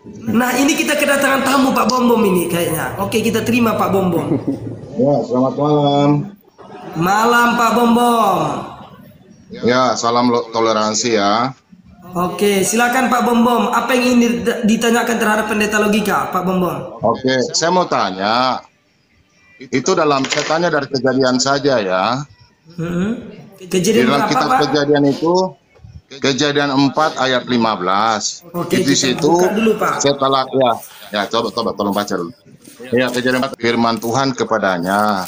Nah, ini kita kedatangan tamu Pak Bom Bom ini kayaknya. Oke, kita terima Pak Bom Bom. Ya, selamat malam. Malam Pak Bom Bom. Ya, salam toleransi ya. Oke, silakan Pak Bom Bom. Apa yang ingin ditanyakan terhadap pendeta logika, Pak Bom Bom? Oke, saya mau tanya. Itu saya tanya dari kejadian saja ya. Di Kejadian dalam apa, kitab Pak? Kejadian itu, Kejadian 4 ayat 15. Oke, Di kita situ buka dulu, Pak. setelah coba tolong baca dulu. Ya, Kejadian 4, firman Tuhan kepadanya,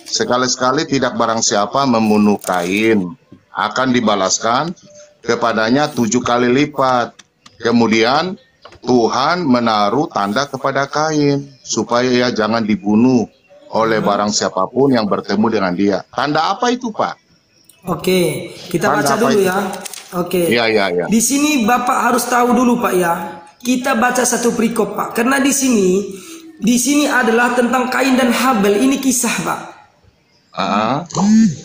sekali-sekali tidak barang siapa membunuh Kain, akan dibalaskan kepadanya 7 kali lipat. Kemudian Tuhan menaruh tanda kepada Kain supaya ia jangan dibunuh oleh barang siapapun yang bertemu dengan dia. Tanda apa itu, Pak? Oke, kita Tanda baca apa dulu itu? ya. Oke. Iya. Di sini Bapak harus tahu dulu Pak ya. Kita baca satu perikop Pak. Karena di sini adalah tentang Kain dan Habel. Ini kisah Pak.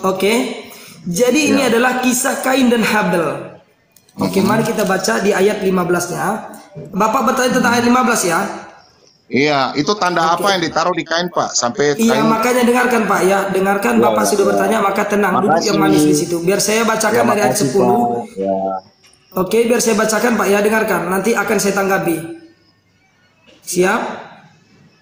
Oke. Jadi ini adalah kisah Kain dan Habel. Oke, mari kita baca di ayat 15-nya. Bapak bertanya tentang ayat 15 ya. Iya, itu tanda apa yang ditaruh di Kain, Pak? Sampai Iya, Kain... makanya dengarkan Pak ya. Dengarkan Bapak sudah bertanya, maka tenang. Duduk yang manis di situ. Biar saya bacakan dari ayat 10. Oke, biar saya bacakan Pak ya. Dengarkan. Nanti akan saya tanggapi. Siap?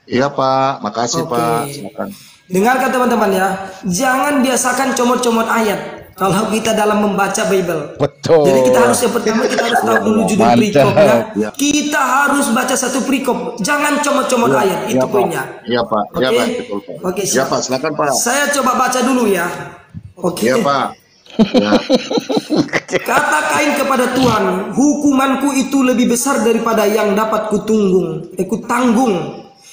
Iya, Pak. Makasih, Pak. Silakan. Dengarkan teman-teman ya. Jangan biasakan comot-comot ayat kalau kita dalam membaca Bible. Betul. Jadi kita harus yang pertama kita harus tahu dulu judul perikopnya. Kita harus baca satu perikop. Jangan comot-comot ayat. Itu poinnya. Iya, Pak. Iya, Pak. Betul, Pak. Oke, iya, Pak. Silakan, Pak. Saya coba baca dulu ya. Oke. Iya, Pak. Ya. Kata Kain kepada Tuhan, hukumanku itu lebih besar daripada yang dapat kutanggung.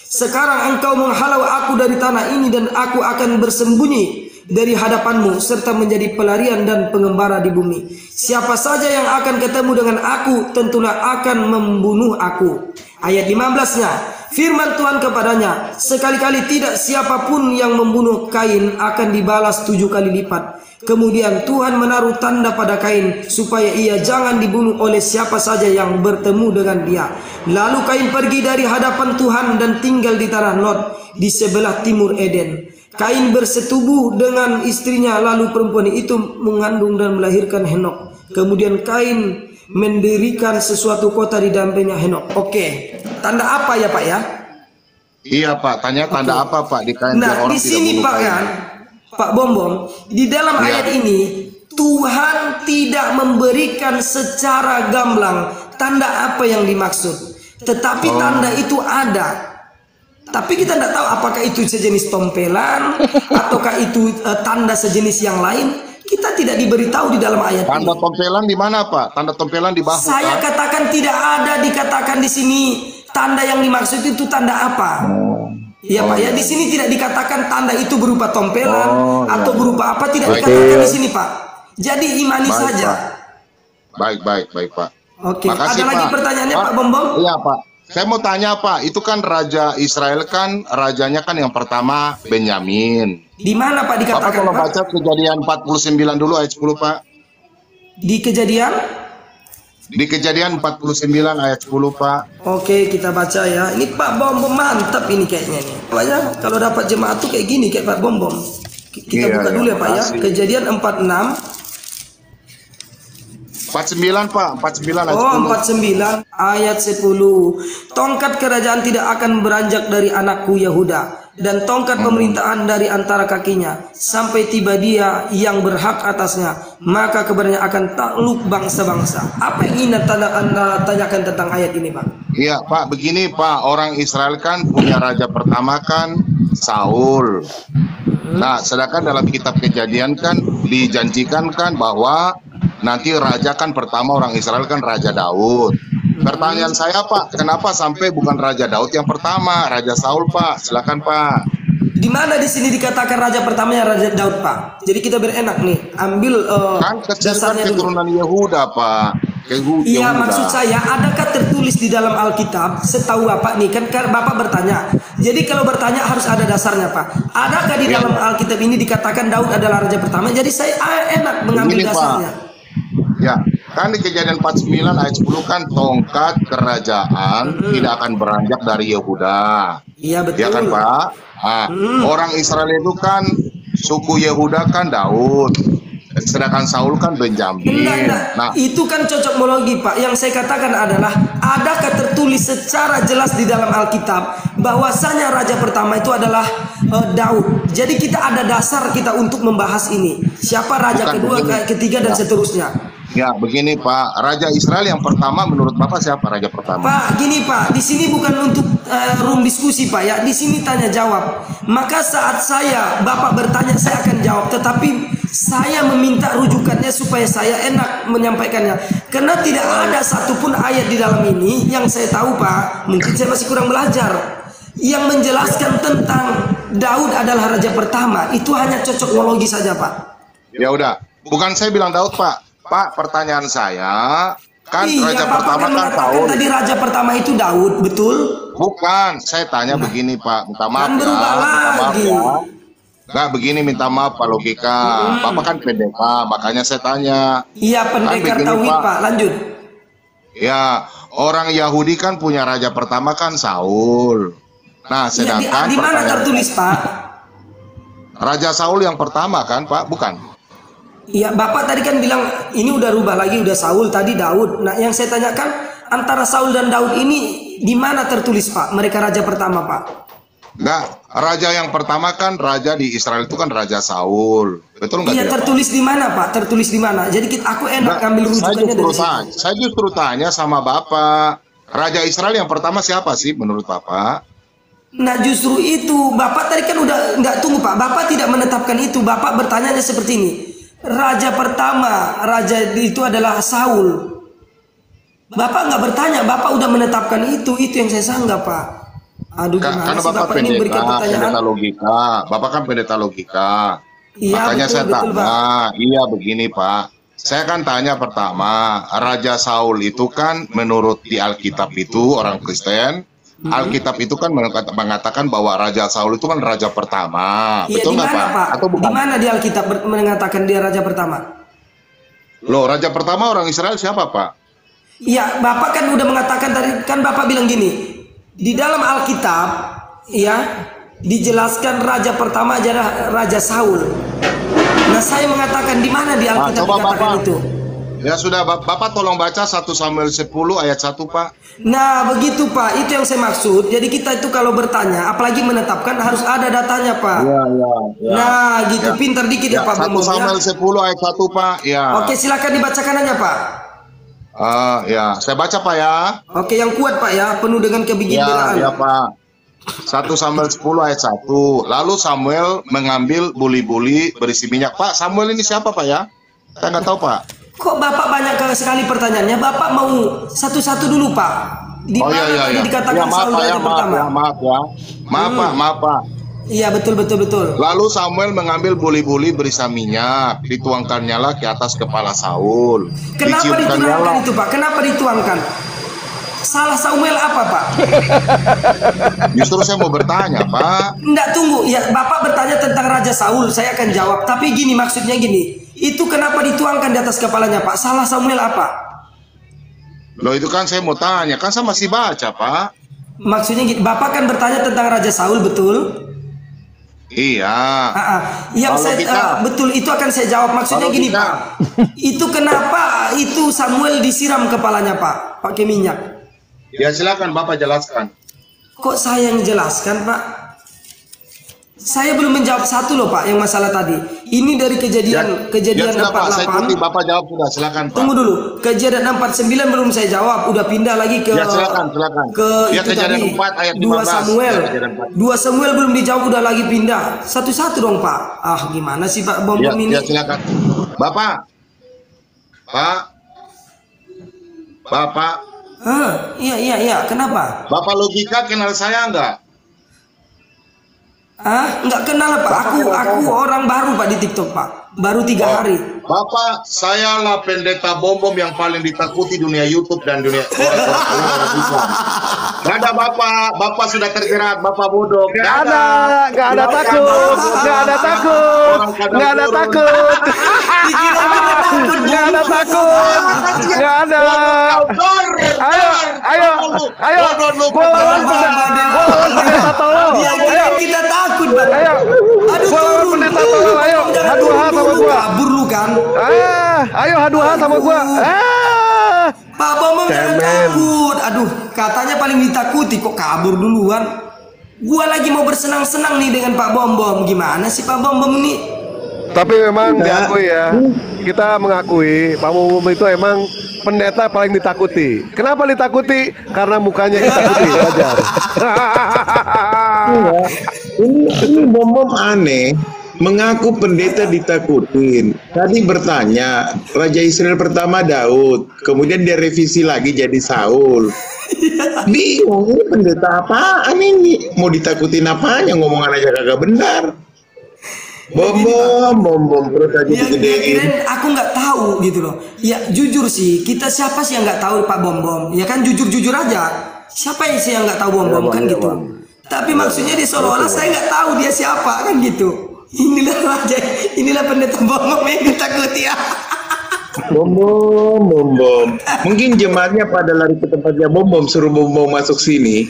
Sekarang engkau menghalau aku dari tanah ini dan aku akan bersembunyi dari hadapanmu serta menjadi pelarian dan pengembara di bumi. Siapa saja yang akan ketemu dengan aku tentulah akan membunuh aku. Ayat 15-nya, firman Tuhan kepadanya, sekali-kali tidak siapapun yang membunuh Kain akan dibalas 7 kali lipat. Kemudian Tuhan menaruh tanda pada Kain supaya ia jangan dibunuh oleh siapa saja yang bertemu dengan dia. Lalu Kain pergi dari hadapan Tuhan dan tinggal di tanah Nod di sebelah timur Eden. Kain bersetubuh dengan istrinya, lalu perempuan itu mengandung dan melahirkan Henok. Kemudian Kain mendirikan sesuatu kota di dampingnya Henok. Oke, tanda apa ya Pak ya? Iya, Pak. Tanya tanda apa, Pak, di Kain? Nah, di sini Pak kan, Pak Bom Bom, di dalam ayat ini Tuhan tidak memberikan secara gamblang tanda apa yang dimaksud, tetapi tanda itu ada. Tapi kita tidak tahu apakah itu sejenis tompelan ataukah itu tanda sejenis yang lain. Kita tidak diberitahu di dalam ayat tanda ini. Tompelan di mana, Pak? Tanda tompelan di bahu. Saya katakan tidak ada dikatakan di sini tanda yang dimaksud itu tanda apa. Ya Pak ya, di sini tidak dikatakan tanda itu berupa tompelan atau berupa apa, tidak dikatakan di sini Pak. Jadi imani saja. Baik, Pak. Oke. Makasih, ada lagi Pak. pertanyaannya Pak Bom Bom? Iya, Pak. Saya mau tanya, Pak, itu kan Raja Israel kan rajanya kan yang pertama Benyamin. Di mana Pak dikatakan? Bapak kalau Pak? baca Kejadian 49 dulu ayat 10, Pak. Di Kejadian? Di Kejadian 49 ayat 10, Pak. Oke, kita baca ya. Ini Pak Bom Bom mantap ini kayaknya nih. Pokoknya kalau dapat jemaat tuh kayak gini kayak Pak Bom Bom. Kita buka dulu ya Pak ya. Kejadian 46. 49, Pak. 49 ayat 10. 49 ayat 10. Tongkat kerajaan tidak akan beranjak dari anakku Yehuda, dan tongkat pemerintahan dari antara kakinya, sampai tiba dia yang berhak atasnya, maka kebenarannya akan takluk bangsa-bangsa. Apa yang ingin Anda tanyakan tentang ayat ini, Pak? Iya, Pak. Begini, Pak. Orang Israel kan punya raja pertama kan Saul. Nah, sedangkan dalam kitab Kejadian kan dijanjikan kan bahwa nanti raja kan pertama orang Israel kan Raja Daud. Pertanyaan saya, Pak, kenapa sampai bukan Raja Daud yang pertama, Raja Saul, Pak? Silakan, Pak. Di mana di sini dikatakan raja pertamanya Raja Daud, Pak? Jadi kita berenak nih, ambil kan dasarnya dulu. keturunan Yehuda, Pak. Iya, maksud saya, adakah tertulis di dalam Alkitab? Setahu Bapak nih, kan Bapak bertanya. Jadi kalau bertanya harus ada dasarnya, Pak. Adakah di dalam Alkitab ini dikatakan Daud adalah raja pertama? Jadi saya enak mengambil dasarnya. Ya, Kan di Kejadian 49 ayat 10 kan tongkat kerajaan tidak akan beranjak dari Yehuda. Iya betul. Ya kan Pak? Nah, orang Israel itu kan suku Yehuda kan Daud, sedangkan Saul kan Benjamin. Enggak. Nah, itu kan cocokmologi Pak. Yang saya katakan adalah adakah tertulis secara jelas di dalam Alkitab bahwasanya raja pertama itu adalah Daud. Jadi kita ada dasar kita untuk membahas ini. Siapa raja kedua, ketiga dan seterusnya. Ya begini Pak, Raja Israel yang pertama menurut Bapak siapa raja pertama? Pak, gini Pak, di sini bukan untuk room diskusi Pak ya, di sini tanya jawab. Maka saat Bapak bertanya saya akan jawab, tetapi saya meminta rujukannya supaya saya enak menyampaikannya. Karena tidak ada satupun ayat di dalam ini yang saya tahu Pak, mungkin saya masih kurang belajar, yang menjelaskan tentang Daud adalah raja pertama. Itu hanya cocokmologi saja Pak. Ya udah, bukan saya bilang Daud Pak. Pak, pertanyaan saya, kan raja pertama kan Saul. Tadi raja pertama itu Daud, betul? Bukan, saya tanya begini Pak, minta maaf kan berubah lagi. Nggak begini, minta maaf Pak logika. Bapak kan pendekar, makanya saya tanya. Iya pendekar kan tauhid Pak, lanjut. Ya, orang Yahudi kan punya raja pertama kan Saul. Nah, sedangkan di mana tertulis Pak? Raja Saul yang pertama kan Pak, bukan? Iya, Bapak tadi kan bilang ini udah rubah lagi, udah Saul, tadi Daud. Nah, yang saya tanyakan antara Saul dan Daud ini di mana tertulis Pak? Mereka raja pertama Pak? Enggak, raja yang pertama kan raja di Israel itu kan Raja Saul. Betul nggak? Iya, tertulis di mana Pak? Tertulis di mana? Jadi aku enak ambil rujukannya dari situ. Saya justru tanya sama Bapak, Raja Israel yang pertama siapa sih menurut Bapak? Nah justru itu, Bapak tadi kan udah, nggak tunggu Pak, Bapak tidak menetapkan itu. Bapak bertanya seperti ini, raja pertama, raja itu adalah Saul. Bapak nggak bertanya, Bapak udah menetapkan itu yang saya sanggah Pak. Aduh gimana sih Bapak ini berikan pertanyaan? Pendeta logika, Bapak kan pendeta logika. Iya, makanya betul, saya betul, tanya, Pak. iya begini Pak. Saya kan tanya pertama, Raja Saul itu kan menurut di Alkitab itu orang Kristen, Alkitab itu kan mengatakan bahwa Raja Saul itu kan raja pertama. Iya, betul nggak Pak? Atau bukan? Di mana di Alkitab mengatakan dia raja pertama? Loh, raja pertama orang Israel siapa Pak? Iya, Bapak kan udah mengatakan tadi, kan Bapak bilang gini, di dalam Alkitab, ya dijelaskan raja pertama adalah Raja Saul. Nah, saya mengatakan di mana di Alkitab dikatakan itu? Ya sudah, Bapak tolong baca 1 Samuel 10 ayat 1 Pak. Nah begitu Pak, itu yang saya maksud. Jadi kita itu kalau bertanya, apalagi menetapkan harus ada datanya Pak. Ya. Nah gitu, pintar dikit ya Pak. 1 Samuel 10 ayat 1 Pak. Ya. Oke, silakan dibacakan aja Pak. Ya, saya baca Pak ya. Oke, yang kuat Pak ya, penuh dengan kebijaksanaan. Ya Pak. 1 Samuel 10 ayat 1. Lalu Samuel mengambil buli-buli berisi minyak. Pak, Samuel ini siapa Pak ya? Saya nggak tahu Pak. Kok Bapak banyak sekali pertanyaannya? Bapak mau satu-satu dulu Pak. Di mana tadi dikatakan Saul raja pertama? Maaf Pak. Iya betul. Lalu Samuel mengambil buli-buli berisi minyak, dituangkannya lah ke atas kepala Saul. Kenapa dituangkan itu Pak? Kenapa dituangkan? Salah Samuel apa Pak? Justru saya mau bertanya Pak. Enggak, tunggu ya, Bapak bertanya tentang Raja Saul, saya akan jawab. Tapi gini, maksudnya gini, itu kenapa dituangkan di atas kepalanya Pak? Salah Samuel apa? Loh itu kan saya mau tanya, kan saya masih baca Pak. Maksudnya gini, Bapak kan bertanya tentang Raja Saul, betul? Iya. Betul, itu akan saya jawab. Maksudnya gini Pak, itu kenapa itu Samuel disiram kepalanya Pak, pakai minyak? Ya silakan Bapak jelaskan. Kok saya yang jelaskan Pak? Saya belum menjawab satu loh Pak, yang masalah tadi. Ini dari kejadian 48. Bapak jawab sudah, silakan Pak. Tunggu dulu, kejadian 49 belum saya jawab, udah pindah lagi ke silakan. Ke ya, itu kejadian tadi 4 ayat 2 Samuel. Ya, 2 Samuel belum dijawab udah lagi pindah. Satu-satu dong Pak. Gimana sih Pak bom ini? Ya silakan. Bapak. Iya. Kenapa? Bapak logika kenal saya enggak? Enggak kenal Pak. Aku orang baru Pak di TikTok Pak. Baru 3 hari. Bapak, saya lah pendeta bom yang paling ditakuti dunia YouTube dan dunia orang Islam. Gak ada bapak, bapak sudah terjerat, bapak bodoh. Gak ada takut, gak ada takut, gak ada takut, gak ada takut, gak ada. Ayo, gua lawan pendeta tolong. Ayo, kita takut, Bang. ayo, gua lawan pendeta tolong. Ayo, H2H sama gua. Kabur lu kan? Ayo H2H sama gua. Pak Bombom jangan takut. Aduh, katanya paling ditakuti kok kabur duluan. Gua lagi mau bersenang-senang nih dengan Pak Bombom. Gimana sih Pak Bombom nih? Tapi memang diakui ya, kita mengakui Pak Bombom itu emang pendeta paling ditakuti. Kenapa ditakuti? Karena mukanya ditakuti, wajar. Ini Bombom aneh. Mengaku pendeta ditakutin. Tadi bertanya, Raja Israel pertama Daud, kemudian dia revisi lagi jadi Saul. Bingung, ini pendeta apaan ini? Mau ditakutin apanya? Ngomongan aja kagak benar. Bom terus aja digedein. Aku nggak tahu gitu loh. Ya jujur sih, kita siapa sih yang nggak tahu Pak Bombom? Ya kan jujur aja. Siapa sih yang nggak tahu Bombom kan gitu? Tapi maksudnya dia seolah-olah saya nggak tahu dia siapa kan gitu. Inilah raja, inilah pendeta Bombom yang ditakuti ya. Bom. Mungkin jemaatnya pada lari ke tempatnya Bom, suruh Bom masuk sini.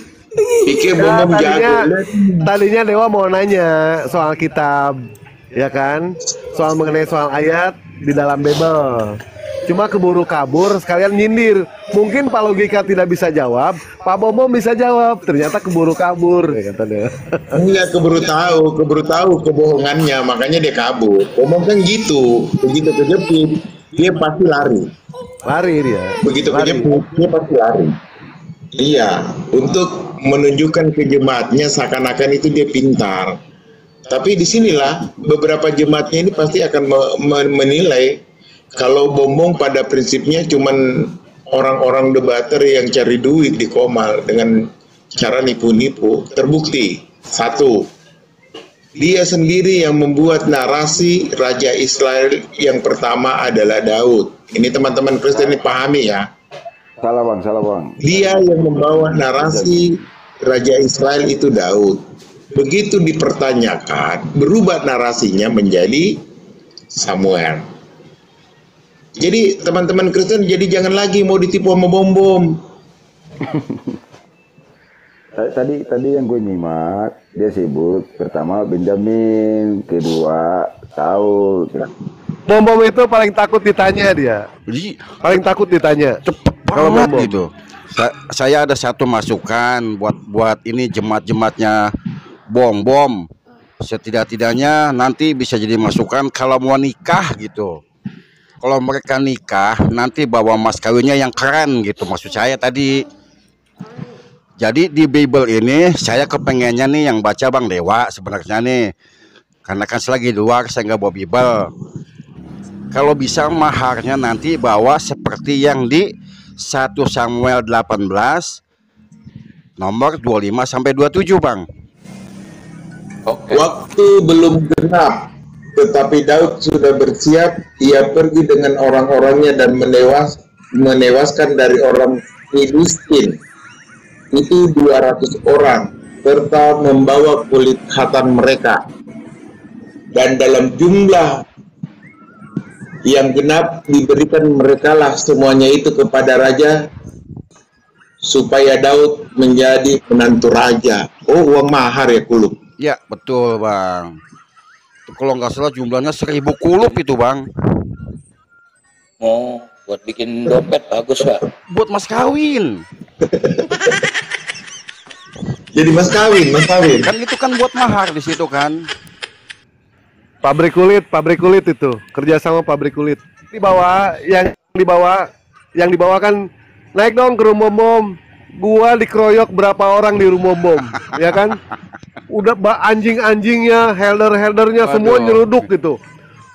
Pikir Bom jago. Tadinya Dewa mau nanya soal kitab, ya kan? Soal mengenai soal ayat di dalam Bible. Cuma keburu kabur sekalian nyindir. Mungkin Pak Logika tidak bisa jawab, Pak Bombom bisa jawab. Ternyata keburu kabur, ya kata dia. Enggak, keburu tahu kebohongannya, makanya dia kabur. Bombom kan gitu, begitu kejepit dia pasti lari. Lari dia. Begitu kejepit dia pasti lari. Iya, untuk menunjukkan ke jemaatnya seakan-akan itu dia pintar. Tapi disinilah beberapa jemaatnya ini pasti akan menilai kalau Bombom pada prinsipnya cuman orang-orang debater yang cari duit di Komal dengan cara nipu-nipu. Terbukti, satu, dia sendiri yang membuat narasi Raja Israel yang pertama adalah Daud. Ini teman-teman Kristen ini pahami ya. Salah bang. Dia yang membawa narasi Raja Israel itu Daud. Begitu dipertanyakan, berubah narasinya menjadi Samuel. Jadi teman-teman Kristen jadi jangan lagi mau ditipu sama Bombom. Tadi yang gue nyimak dia sebut pertama Benjamin, kedua Saul. Bombom itu paling takut ditanya dia. Paling takut ditanya. Cepet banget gitu. Saya ada satu masukan buat ini jemaat-jemaatnya Bombom. Setidak-tidaknya nanti bisa jadi masukan kalau mau nikah gitu. Kalau mereka nikah nanti bawa mas kawinnya yang keren gitu, maksud saya tadi. Jadi di Bible ini saya kepengennya nih yang baca Bang Dewa sebenarnya nih, karena kan selagi di luar saya nggak bawa Bible. Kalau bisa maharnya nanti bawa seperti yang di 1 Samuel 18 nomor 25 sampai 27 Bang. Waktu belum genap, tetapi Daud sudah bersiap. Ia pergi dengan orang-orangnya dan menewaskan dari orang Filistin itu 200 orang, serta membawa kulit khatan mereka. Dan dalam jumlah yang genap diberikan merekalah semuanya itu kepada raja, supaya Daud menjadi menantu raja. Oh, uang mahar ya kulub. Ya betul Bang. Kalau nggak salah jumlahnya 1000 kulup itu Bang. Oh, buat bikin dompet bagus Pak. Buat mas kawin. Jadi mas kawin. Kan itu kan buat mahar di situ kan. Pabrik kulit itu kerja sama pabrik kulit. Yang dibawa kan naik dong ke rumah Bombom. Gua dikeroyok berapa orang di rumah Bombom, ya kan? Udah anjing-anjingnya, helder-heldernya semua nyeruduk gitu.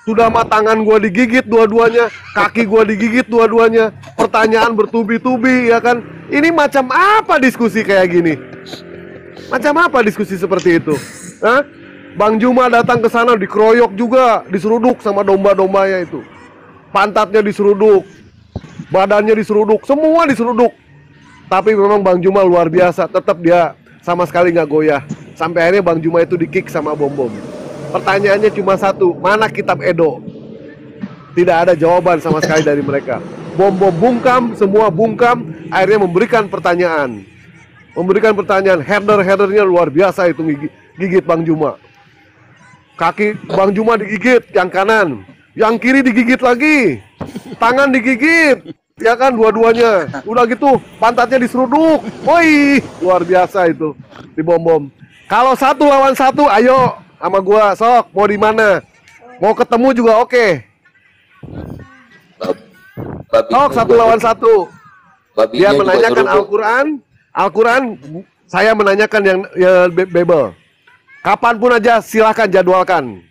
Sudah mah tangan gua digigit dua-duanya, kaki gua digigit dua-duanya. Pertanyaan bertubi-tubi, ya kan? Ini macam apa diskusi kayak gini? Macam apa diskusi seperti itu? Hah? Bang Juma datang ke sana dikeroyok juga, diseruduk sama domba-dombanya itu. Pantatnya diseruduk, badannya diseruduk, semua diseruduk. Tapi memang Bang Juma luar biasa, tetap dia sama sekali nggak goyah. Sampai akhirnya Bang Juma itu di-kick sama Bom-Bom. Pertanyaannya cuma satu, mana kitab Edo? Tidak ada jawaban sama sekali dari mereka. Bom-Bom bungkam, semua bungkam, akhirnya memberikan pertanyaan. Herder-herdernya luar biasa itu gigit Bang Juma. Kaki Bang Juma digigit, yang kanan. Yang kiri digigit lagi. Tangan digigit. Ya kan, dua-duanya. Udah gitu, pantatnya diseruduk. Woi, luar biasa itu di Bom-Bom. Kalau 1 lawan 1, ayo sama gua, sok. Mau di mana? Mau ketemu juga oke. Sok 1 lawan 1. Dia menanyakan Al-Quran, saya menanyakan yang Bible. Kapanpun aja silahkan jadwalkan.